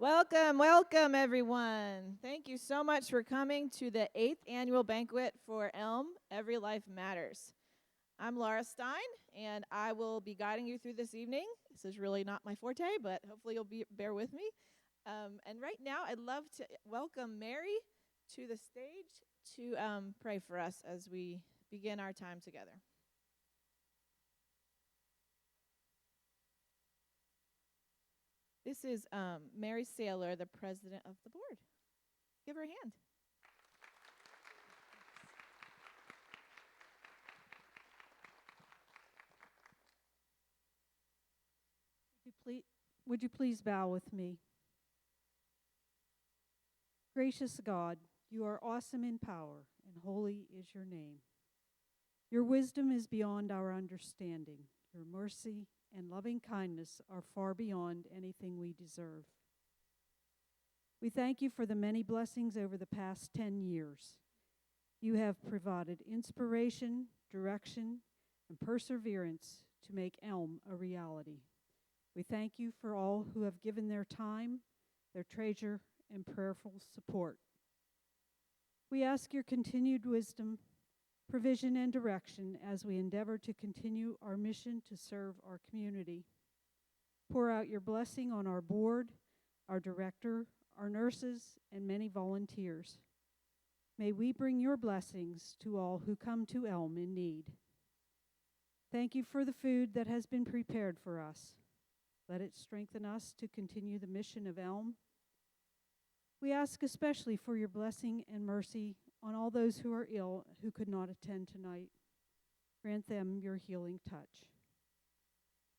Welcome, welcome, everyone. Thank you so much for coming to the 8th annual banquet for ELM, Every Life Matters. I'm Laura Stine, and I will be guiding you through this evening. This is really not my forte, but hopefully you'll bear with me. And right now, I'd love to welcome Mary to the stage to pray for us as we begin our time together. This is Mary Saylor, the president of the board. Give her a hand. Would you please bow with me? Gracious God, you are awesome in power, and holy is your name. Your wisdom is beyond our understanding. Your mercy and loving kindness are far beyond anything we deserve. We thank you for the many blessings over the past 10 years. You have provided inspiration, direction, and perseverance to make ELM a reality. We thank you for all who have given their time, their treasure, and prayerful support. We ask your continued wisdom, provision, and direction as we endeavor to continue our mission to serve our community. Pour out your blessing on our board, our director, our nurses, and many volunteers. May we bring your blessings to all who come to ELM in need. Thank you for the food that has been prepared for us. Let it strengthen us to continue the mission of ELM. We ask especially for your blessing and mercy on all those who are ill who could not attend tonight. Grant them your healing touch.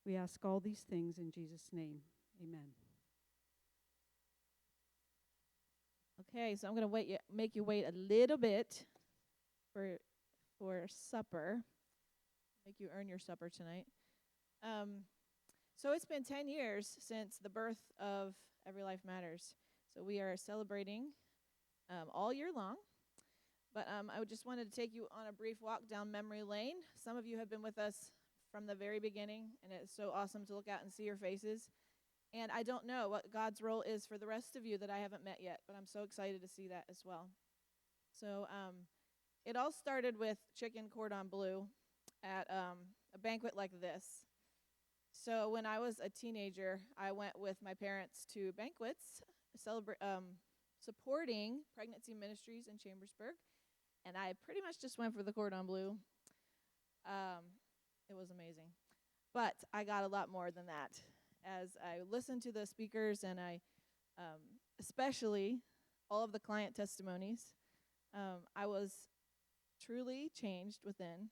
We ask all these things in Jesus' name. Amen. Okay, so I'm going to make you wait a little bit for supper. Make you earn your supper tonight. So it's been 10 years since the birth of Every Life Matters. So we are celebrating all year long. But I just wanted to take you on a brief walk down memory lane. Some of you have been with us from the very beginning, and it's so awesome to look out and see your faces. And I don't know what God's role is for the rest of you that I haven't met yet, but I'm so excited to see that as well. So it all started with chicken cordon bleu at a banquet like this. So when I was a teenager, I went with my parents to banquets, supporting pregnancy ministries in Chambersburg, and I pretty much just went for the cordon bleu. It was amazing. But I got a lot more than that. As I listened to the speakers and I especially all of the client testimonies, I was truly changed within.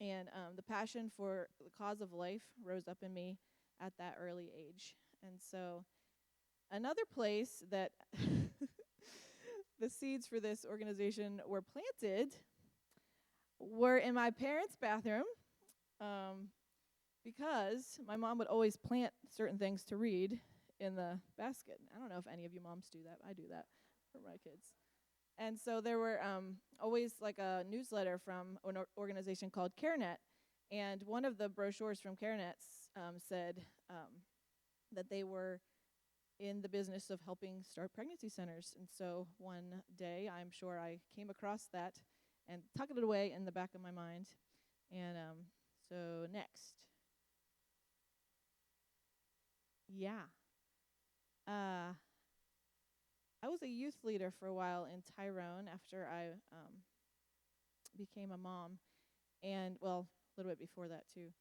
And the passion for the cause of life rose up in me at that early age. And so another place that the seeds for this organization were planted were in my parents' bathroom, because my mom would always plant certain things to read in the basket. I don't know if any of you moms do that. I do that for my kids. And so there were always like a newsletter from an organization called CareNet. And one of the brochures from CareNet said that they were in the business of helping start pregnancy centers. And so one day, I'm sure I came across that and tucked it away in the back of my mind. And so next. Yeah. I was a youth leader for a while in Tyrone after I became a mom, and well, a little bit before that too.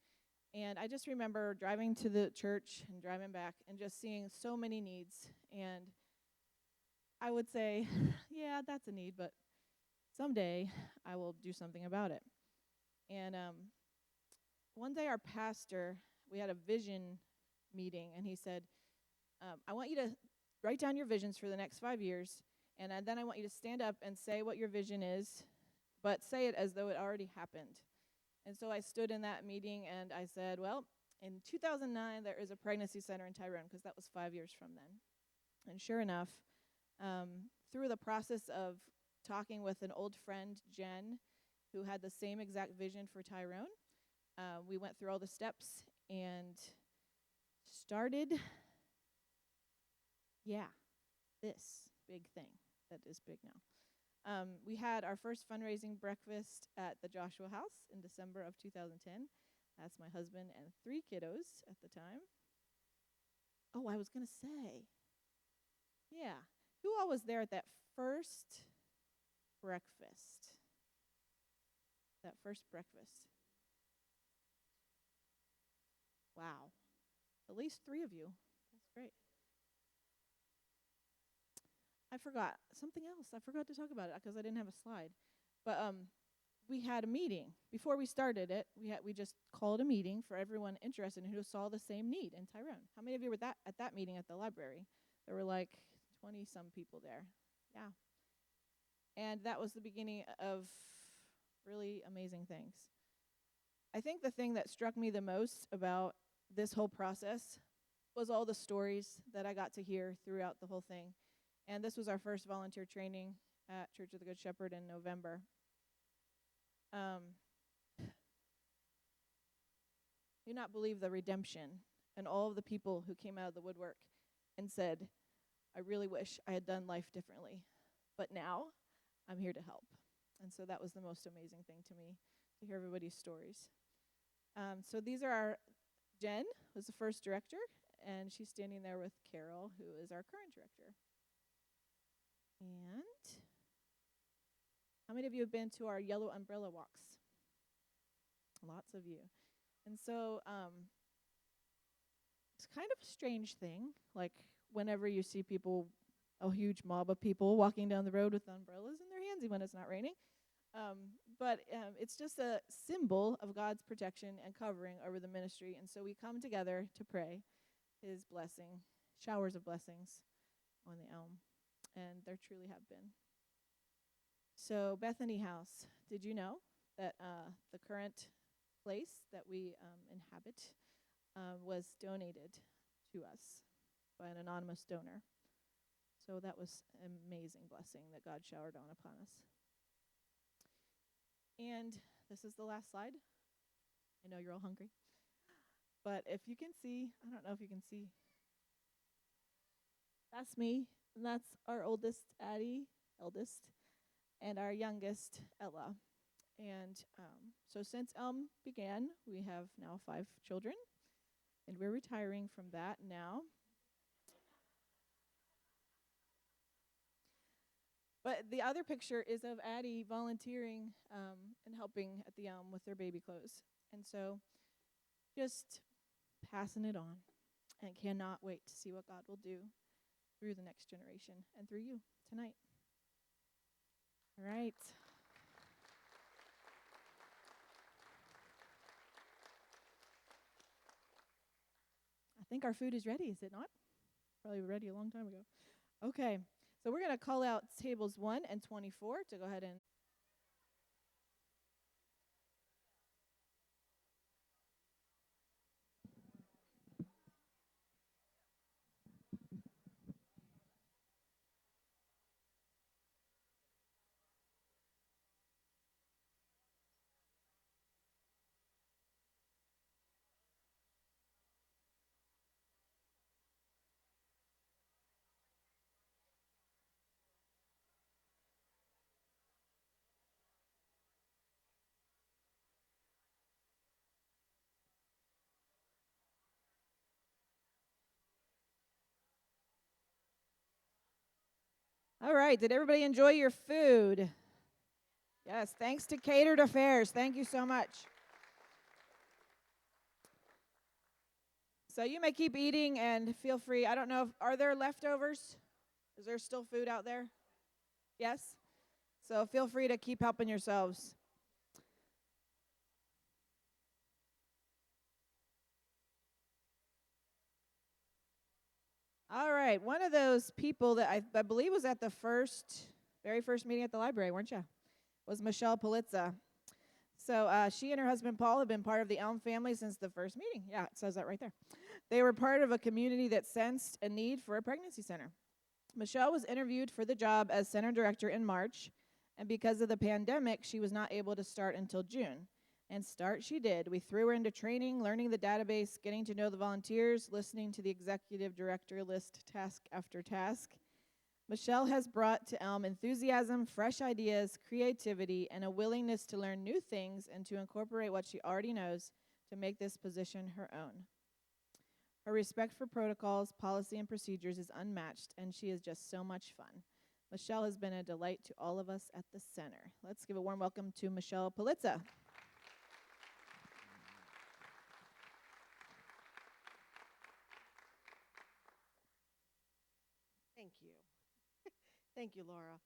And I just remember driving to the church and driving back and just seeing so many needs. And I would say, yeah, that's a need, but someday I will do something about it. And one day our pastor, we had a vision meeting, and he said, I want you to write down your visions for the next 5 years, and then I want you to stand up and say what your vision is, but say it as though it already happened. And so I stood in that meeting, and I said, well, in 2009, there is a pregnancy center in Tyrone, because that was 5 years from then. And sure enough, through the process of talking with an old friend, Jen, who had the same exact vision for Tyrone, we went through all the steps and started yeah, this big thing that is big now. We had our first fundraising breakfast at the Joshua House in December of 2010. That's my husband and 3 kiddos at the time. Oh, I was going to say, yeah, who all was there at that first breakfast? That first breakfast. Wow. At least 3 of you. That's great. I forgot something else. I forgot to talk about it because I didn't have a slide. But we had a meeting before we started it. We just called a meeting for everyone interested and who saw the same need in Tyrone. How many of you were at that meeting at the library? There were like 20 some people there. Yeah. And that was the beginning of really amazing things. I think the thing that struck me the most about this whole process was all the stories that I got to hear throughout the whole thing. And this was our first volunteer training at Church of the Good Shepherd in November. Do not believe the redemption and all of the people who came out of the woodwork and said, I really wish I had done life differently, but now I'm here to help. And so that was the most amazing thing to me, to hear everybody's stories. So these are Jen was the first director, and she's standing there with Carol, who is our current director. And how many of you have been to our yellow umbrella walks? Lots of you. And so it's kind of a strange thing, like whenever you see people, a huge mob of people walking down the road with umbrellas in their hands, even when it's not raining. But it's just a symbol of God's protection and covering over the ministry. And so we come together to pray his blessing, showers of blessings on the elm. And there truly have been. So Bethany House, did you know that the current place that we inhabit was donated to us by an anonymous donor? So that was an amazing blessing that God showered on upon us. And this is the last slide. I know you're all hungry. But if you can see, I don't know if you can see. That's me. And that's our oldest, Addie, eldest, and our youngest, Ella. And so since ELM began, we have now 5 children. And we're retiring from that now. But the other picture is of Addie volunteering and helping at the Elm with their baby clothes. And so just passing it on, and cannot wait to see what God will do through the next generation and through you tonight. All right. I think our food is ready, is it not? Probably ready a long time ago. Okay. So we're going to call out tables 1 and 24 to go ahead and. All right. Did everybody enjoy your food? Yes. Thanks to Catered Affairs. Thank you so much. So you may keep eating and feel free. I don't know if, are there leftovers? Is there still food out there? Yes? So feel free to keep helping yourselves. All right. One of those people that I believe was at the very first meeting at the library, weren't you? Was Michelle Politza. So she and her husband Paul have been part of the Elm family since the first meeting. Yeah, it says that right there. They were part of a community that sensed a need for a pregnancy center. Michelle was interviewed for the job as center director in March, and because of the pandemic, she was not able to start until June. And start she did. We threw her into training, learning the database, getting to know the volunteers, listening to the executive director list task after task. Michelle has brought to ELM enthusiasm, fresh ideas, creativity, and a willingness to learn new things and to incorporate what she already knows to make this position her own. Her respect for protocols, policy, and procedures is unmatched, and she is just so much fun. Michelle has been a delight to all of us at the center. Let's give a warm welcome to Michelle Politza. Thank you. Thank you, Laura.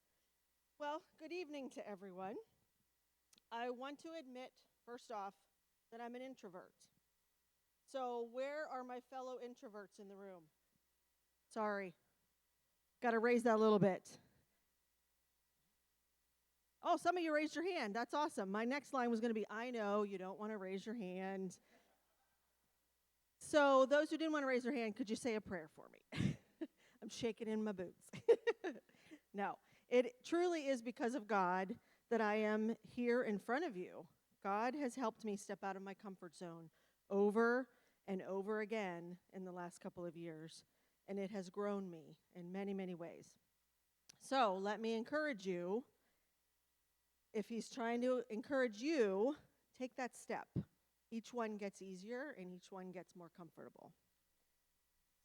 Well, good evening to everyone. I want to admit, first off, that I'm an introvert. So where are my fellow introverts in the room? Sorry. Got to raise that a little bit. Oh, some of you raised your hand. That's awesome. My next line was going to be, I know you don't want to raise your hand. So those who didn't want to raise their hand, could you say a prayer for me? I'm shaking in my boots. No, it truly is because of God that I am here in front of you. God has helped me step out of my comfort zone over and over again in the last couple of years, and it has grown me in many, many ways. So let me encourage you. If he's trying to encourage you, take that step. Each one gets easier and each one gets more comfortable.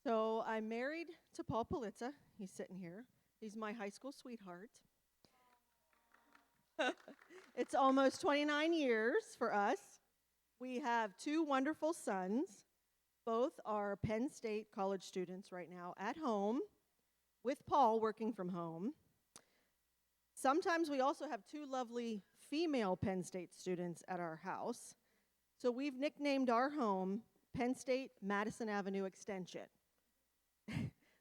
So I'm married to Paul Politza. He's sitting here. He's my high school sweetheart. It's almost 29 years for us. We have 2 wonderful sons. Both are Penn State college students right now at home, with Paul working from home. Sometimes we also have 2 lovely female Penn State students at our house. So we've nicknamed our home Penn State Madison Avenue Extension.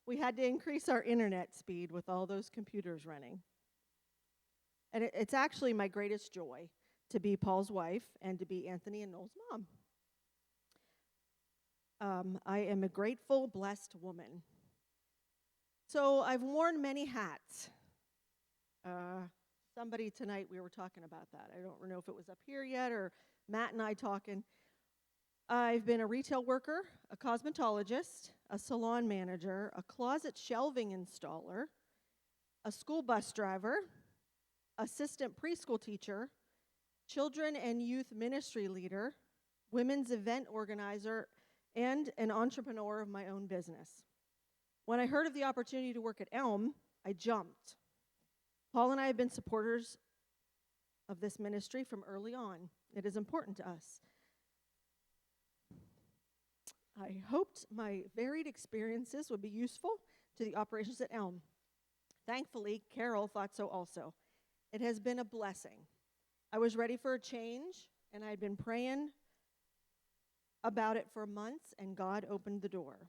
We had to increase our internet speed with all those computers running. And it's actually my greatest joy to be Paul's wife and to be Anthony and Noel's mom. I am a grateful, blessed woman. So I've worn many hats. Somebody tonight, we were talking about that. I don't know if it was up here yet or Matt and I talking. I've been a retail worker, a cosmetologist, a salon manager, a closet shelving installer, a school bus driver, assistant preschool teacher, children and youth ministry leader, women's event organizer, and an entrepreneur of my own business. When I heard of the opportunity to work at ELM, I jumped. Paul and I have been supporters of this ministry from early on. It is important to us. I hoped my varied experiences would be useful to the operations at ELM. Thankfully, Carol thought so also. It has been a blessing. I was ready for a change, and I had been praying about it for months, and God opened the door.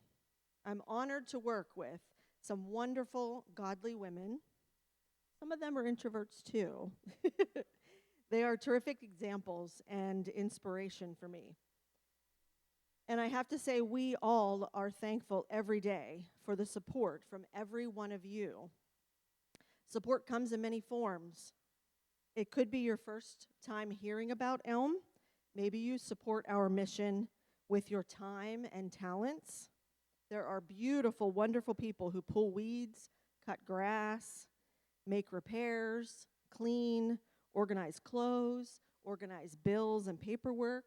I'm honored to work with some wonderful, godly women. Some of them are introverts too. They are terrific examples and inspiration for me. And I have to say, we all are thankful every day for the support from every one of you. Support comes in many forms. It could be your first time hearing about ELM. Maybe you support our mission with your time and talents. There are beautiful, wonderful people who pull weeds, cut grass, make repairs, clean, organize clothes, organize bills and paperwork,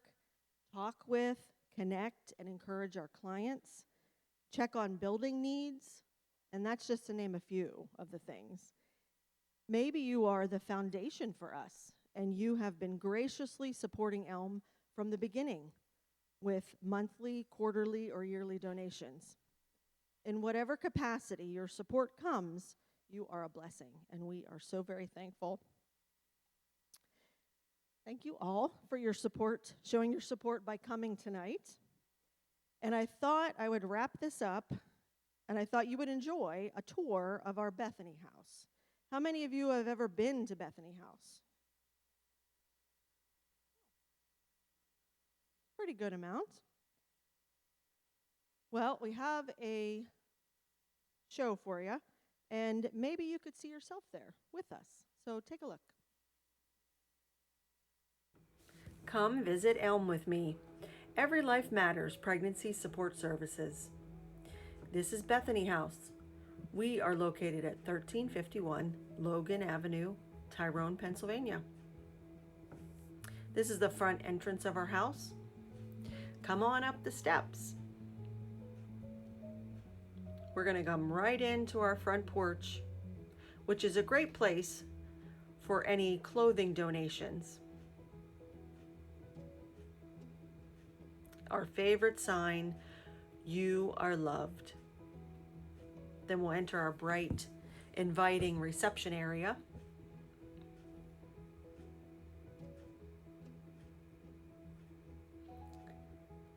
talk with, connect, and encourage our clients, check on building needs, and that's just to name a few of the things. Maybe you are the foundation for us, and you have been graciously supporting ELM from the beginning with monthly, quarterly, or yearly donations. In whatever capacity your support comes, you are a blessing, and we are so very thankful. Thank you all for your support, showing your support by coming tonight. And I thought I would wrap this up, and I thought you would enjoy a tour of our Bethany House. How many of you have ever been to Bethany House? Pretty good amount. Well, we have a show for you, and maybe you could see yourself there with us. So take a look. Come visit ELM with me. Every Life Matters Pregnancy Support Services. This is Bethany House. We are located at 1351 Logan Avenue, Tyrone, Pennsylvania. This is the front entrance of our house. Come on up the steps. We're going to come right into our front porch, which is a great place for any clothing donations. Our favorite sign, "You are loved." Then we'll enter our bright, inviting reception area.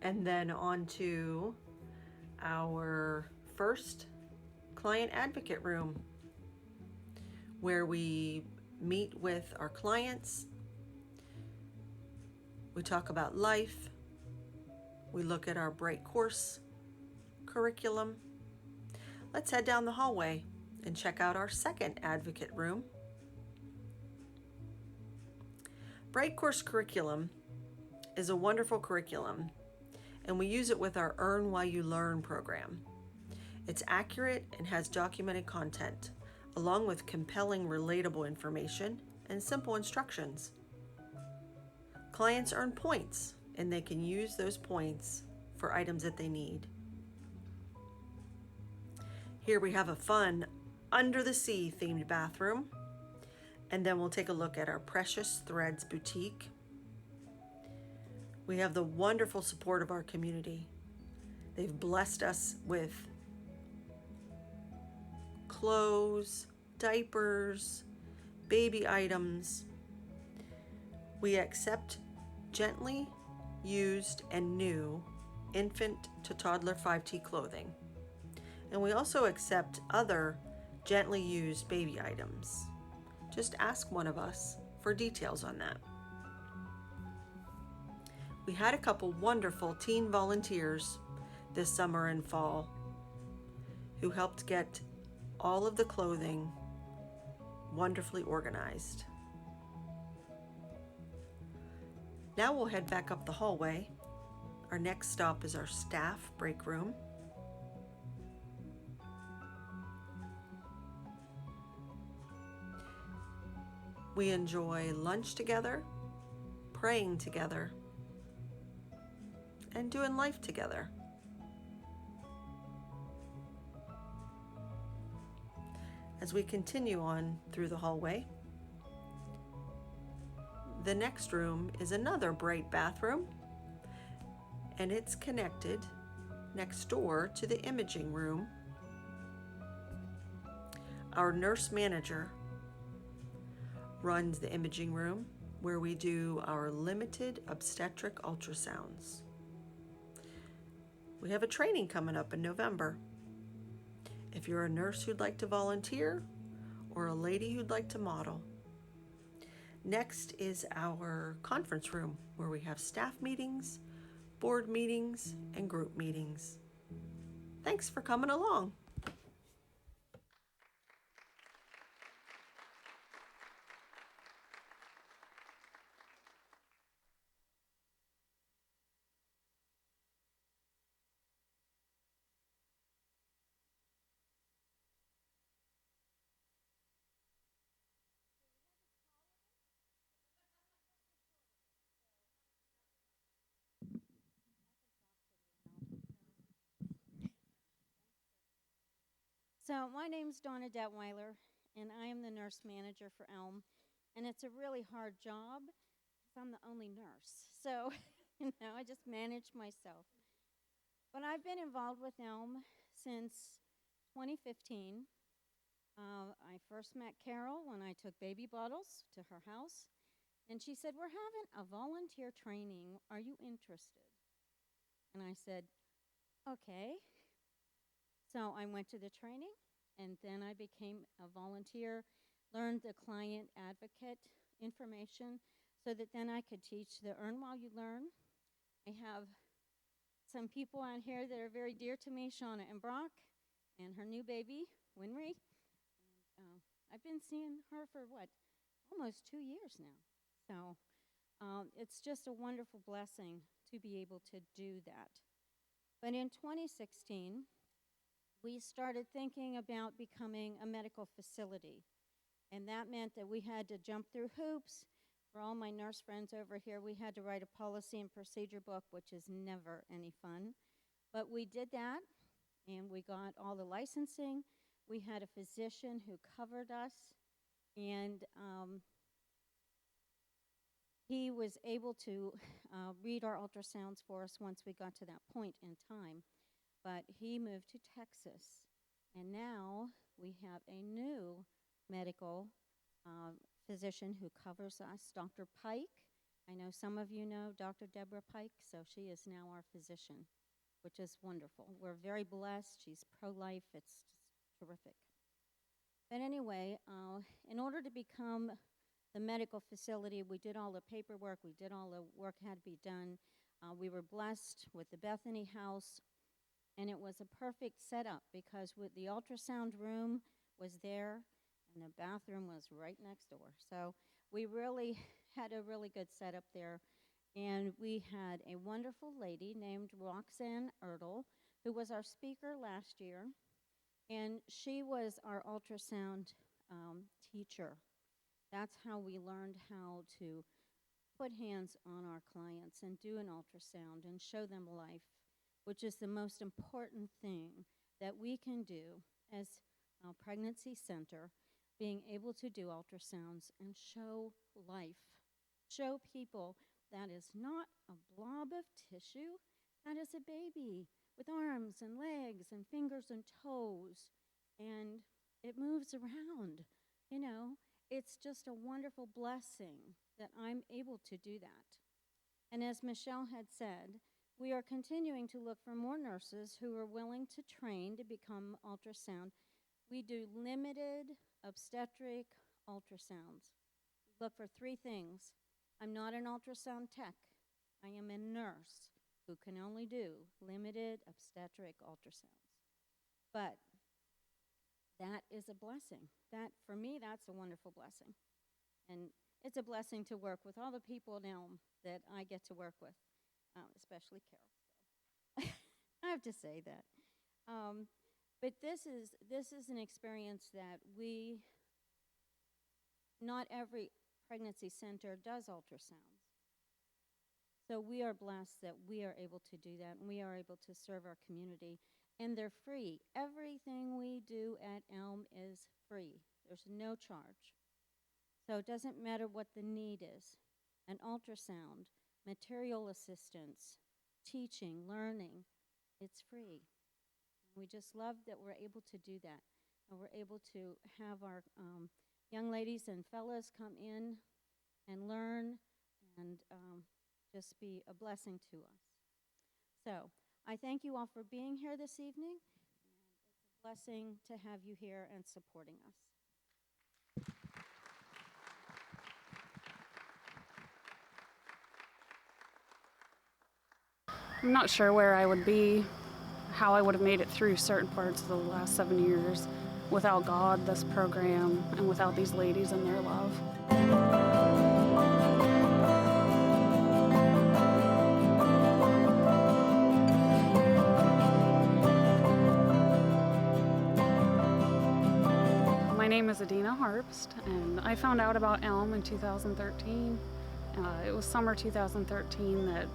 And then on to our first client advocate room, where we meet with our clients. We talk about life. We look at our Bright Course curriculum. Let's head down the hallway and check out our second advocate room. Bright Course curriculum is a wonderful curriculum, and we use it with our Earn While You Learn program. It's accurate and has documented content, along with compelling, relatable information and simple instructions. Clients earn points, and they can use those points for items that they need. Here we have a fun under the sea themed bathroom, and then we'll take a look at our Precious Threads boutique. We have the wonderful support of our community. They've blessed us with clothes, diapers, baby items. We accept gently used and new infant to toddler 5T clothing. And we also accept other gently used baby items. Just ask one of us for details on that. We had a couple wonderful teen volunteers this summer and fall who helped get all of the clothing wonderfully organized. Now we'll head back up the hallway. Our next stop is our staff break room. We enjoy lunch together, praying together, and doing life together. As we continue on through the hallway, the next room is another bright bathroom, and it's connected next door to the imaging room. Our nurse manager runs the imaging room where we do our limited obstetric ultrasounds. We have a training coming up in November. If you're a nurse who'd like to volunteer or a lady who'd like to model. Next is our conference room where we have staff meetings, board meetings, and group meetings. Thanks for coming along. So my name's Donna Detwiler, and I am the nurse manager for ELM. And it's a really hard job because I'm the only nurse. So, I just manage myself. But I've been involved with ELM since 2015. I first met Carol when I took baby bottles to her house. And she said, "We're having a volunteer training. Are you interested?" And I said, "Okay." So I went to the training, and then I became a volunteer, learned the client advocate information so that then I could teach the Earn While You Learn. I have some people on here that are very dear to me, Shauna and Brock, and her new baby, Winry. And I've been seeing her for, almost 2 years now. So It's just a wonderful blessing to be able to do that. But in 2016, we started thinking about becoming a medical facility. And that meant that we had to jump through hoops. For all my nurse friends over here, we had to write a policy and procedure book, which is never any fun. But we did that, and we got all the licensing. We had a physician who covered us, and he was able to read our ultrasounds for us once we got to that point in time. But he moved to Texas, and now we have a new medical physician who covers us, Dr. Pike. I know some of you know Dr. Deborah Pike, so she is now our physician, which is wonderful. We're very blessed. She's pro-life. It's just terrific. But anyway, in order to become the medical facility, we did all the paperwork. We did all the work had to be done. We were blessed with the Bethany House, and it was a perfect setup because with the ultrasound room was there, and the bathroom was right next door. So we really had a really good setup there. And we had a wonderful lady named Roxanne Ertl, who was our speaker last year. And she was our ultrasound teacher. That's how we learned how to put hands on our clients and do an ultrasound and show them life, which is the most important thing that we can do as a pregnancy center, being able to do ultrasounds and show life, show people that is not a blob of tissue, that is a baby with arms and legs and fingers and toes, and it moves around, you know. It's just a wonderful blessing that I'm able to do that. And as Michelle had said, we are continuing to look for more nurses who are willing to train to become ultrasound. We do limited obstetric ultrasounds. Look for 3 things. I'm not an ultrasound tech. I am a nurse who can only do limited obstetric ultrasounds. But that is a blessing. That, for me, that's a wonderful blessing. And it's a blessing to work with all the people now that I get to work with, especially Carol. So I have to say that. But this is an experience that not every pregnancy center does ultrasounds. So we are blessed that we are able to do that, and we are able to serve our community. And they're free. Everything we do at ELM is free. There's no charge. So it doesn't matter what the need is. An ultrasound, material assistance, teaching, learning, it's free. We just love that we're able to do that. And we're able to have our young ladies and fellas come in and learn and just be a blessing to us. So I thank you all for being here this evening. And it's a blessing to have you here and supporting us. I'm not sure where I would be, how I would have made it through certain parts of the last 7 years without God, this program, and without these ladies and their love. My name is Adina Harpst, and I found out about ELM in 2013. It was summer 2013 that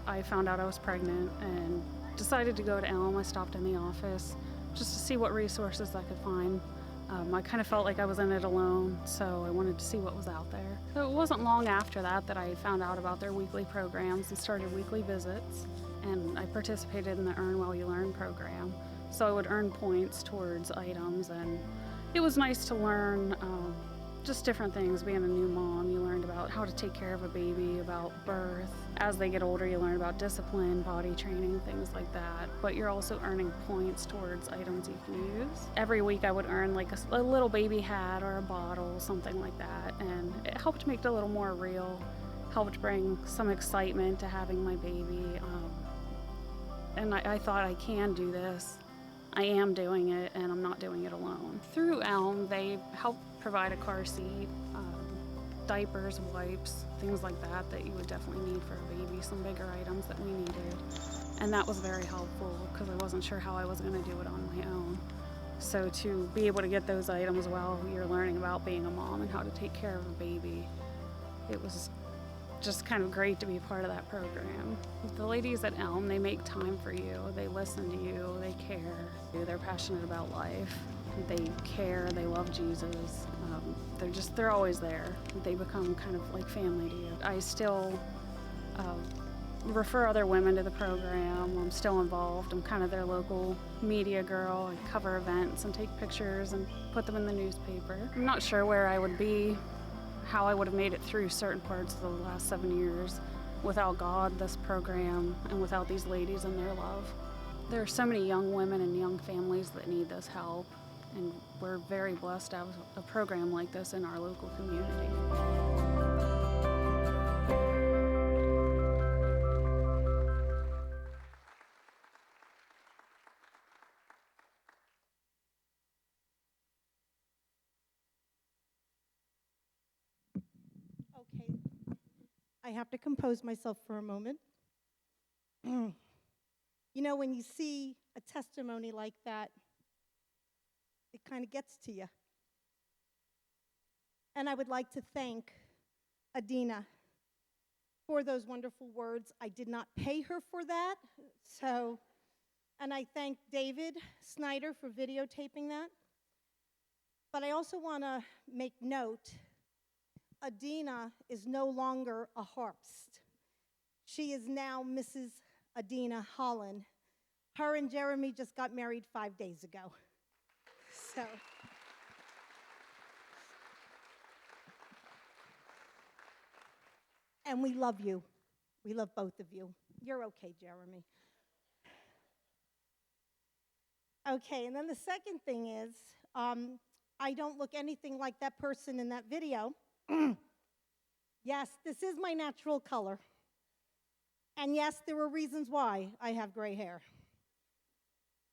I found out I was pregnant and decided to go to ELM. I stopped in the office just to see what resources I could find. I kind of felt like I was in it alone, so I wanted to see what was out there. So it wasn't long after that that I found out about their weekly programs and started weekly visits, and I participated in the Earn While You Learn program. So I would earn points towards items, and it was nice to learn just different things. Being a new mom, you learned about how to take care of a baby, about birth. As they get older, you learn about discipline, body training, things like that. But you're also earning points towards items you can use. Every week I would earn like a little baby hat or a bottle, something like that. And it helped make it a little more real, helped bring some excitement to having my baby. And I thought, I can do this. I am doing it, and I'm not doing it alone. Through ELM, they help provide a car seat, diapers, wipes, things like that that you would definitely need for a baby, some bigger items that we needed. And that was very helpful because I wasn't sure how I was going to do it on my own. So to be able to get those items while you're learning about being a mom and how to take care of a baby, it was just kind of great to be part of that program. The ladies at ELM, they make time for you. They listen to you. They care. They're passionate about life. They care. They love Jesus. They're always there. They become kind of like family to you. I still refer other women to the program. I'm still involved. I'm kind of their local media girl. I cover events and take pictures and put them in the newspaper. I'm not sure where I would be, how I would have made it through certain parts of the last 7 years without God, this program, and without these ladies and their love. There are so many young women and young families that need this help, and we're very blessed to have a program like this in our local community. Okay, I have to compose myself for a moment. You know, when you see a testimony like that, it kind of gets to you. And I would like to thank Adina for those wonderful words. I did not pay her for that, and I thank David Snyder for videotaping that. But I also want to make note, Adina is no longer a harpist. She is now Mrs. Adina Holland. Her and Jeremy just got married 5 days ago. So, and we love you. We love both of you. You're okay, Jeremy. Okay, and then the second thing is, I don't look anything like that person in that video. Yes, this is my natural color. And yes, there were reasons why I have gray hair.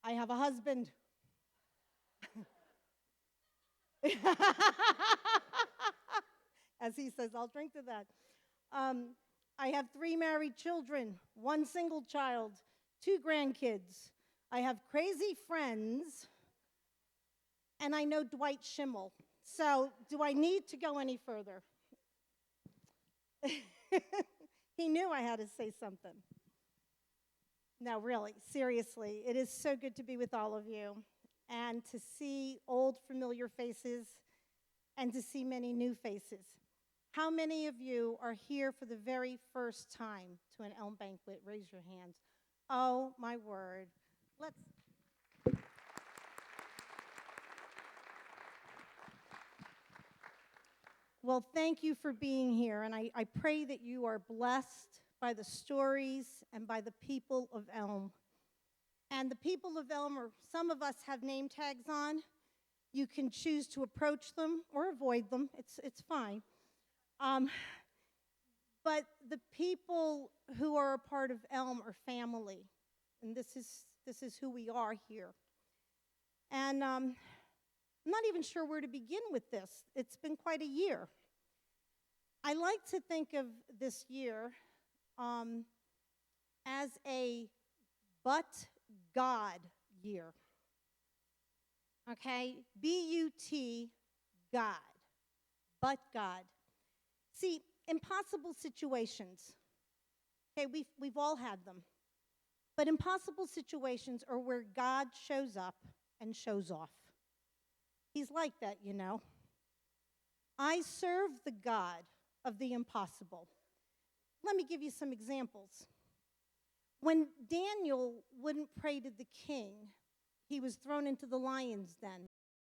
I have a husband. As he says, I'll drink to that. I have 3 married children, 1 single child, 2 grandkids. I have crazy friends, and I know Dwight Schimmel. So do I need to go any further? He knew I had to say something. No, really, seriously, it is so good to be with all of you and to see old familiar faces and to see many new faces. How many of you are here for the very first time to an ELM banquet? Raise your hands. Oh, my word. Well, thank you for being here, and I pray that you are blessed by the stories and by the people of ELM. And the people of ELM, or some of us have name tags on. You can choose to approach them or avoid them. It's fine. But the people who are a part of ELM are family, and this is who we are here. And I'm not even sure where to begin with this. It's been quite a year. I like to think of this year as a but God year. Okay? B-U-T, God. But God. See, impossible situations. Okay, we've all had them. But impossible situations are where God shows up and shows off. He's like that, you know. I serve the God of the impossible. Let me give you some examples. When Daniel wouldn't pray to the king, he was thrown into the lion's den.